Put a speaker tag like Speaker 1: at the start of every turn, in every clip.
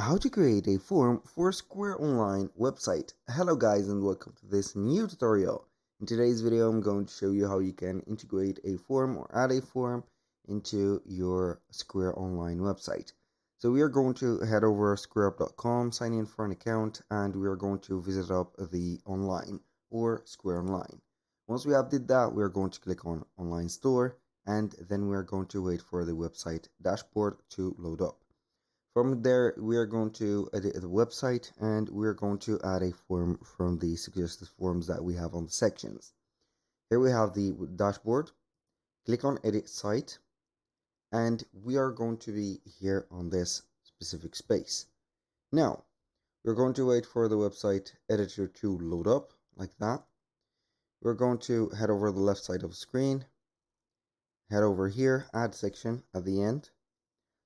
Speaker 1: How to create a form for Square Online website. Hello guys and welcome to this new tutorial. In today's video I'm going to show you how you can integrate a form or add a form into your Square Online website. So we are going to head over squareup.com, sign in for an account, and we are going to visit up the online or Square Online. Once we have did that, we are going to click on Online Store, and then we are going to wait for the website dashboard to load up. From there, we are going to edit the website and we're going to add a form from the suggested forms that we have on the sections. Here we have the dashboard. Click on Edit Site and we are going to be here on this specific space. Now, we're going to wait for the website editor to load up like that. We're going to head over the left side of the screen, head over here, Add Section at the end.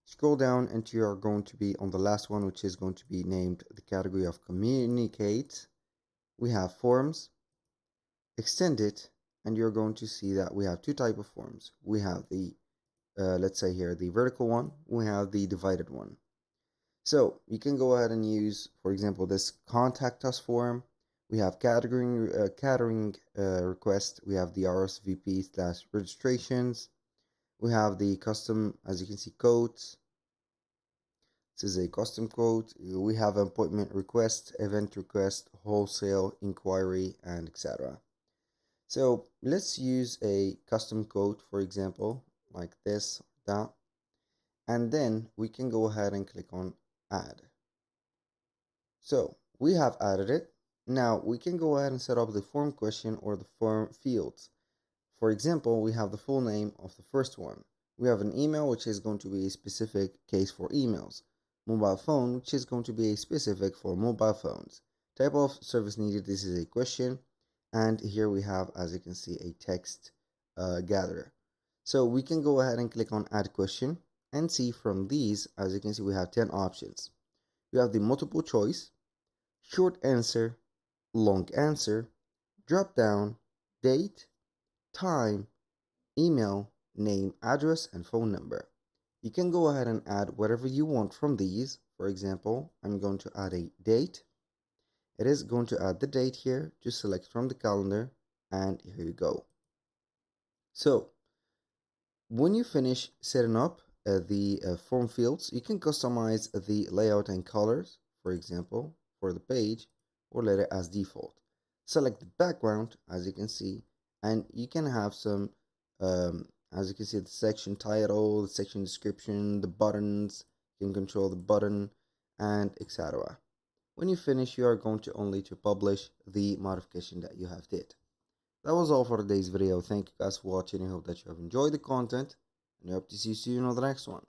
Speaker 1: Scroll down and you are going to be on the last one, which is going to be named the category of communicate. We have forms, extend it, and you're going to see that we have two types of forms. We have the, let's say here, the vertical one, we have the divided one. So you can go ahead and use, for example, this contact us form. We have catering request. We have the RSVP/registrations. We have the custom, as you can see, codes. This is a custom code. We have appointment request, event request, wholesale inquiry, and etc. So let's use a custom code, for example, like this, that, and then we can go ahead and click on add. So we have added it. Now we can go ahead and set up the form question or the form fields. For example, we have the full name of the first one. We have an email, which is going to be a specific case for emails. Mobile phone, which is going to be a specific for mobile phones. Type of service needed, this is a question. And here we have, as you can see, a text gatherer. So we can go ahead and click on add question and see from these, as you can see, we have 10 options. We have the multiple choice, short answer, long answer, drop down, date, time, email, name, address, and phone number. You can go ahead and add whatever you want from these. For example, I'm going to add a date. It is going to add the date here. Just select from the calendar and here you go. So when you finish setting up the form fields, you can customize the layout and colors, for example, for the page, or let it as default. Select the background, as you can see, and you can have some as you can see, the section title, the section description, the buttons, you can control the button, and etc. When you finish, you are going to only to publish the modification that you have did. That was all for today's video. Thank you guys for watching. I hope that you have enjoyed the content, and I hope to see you soon on the next one.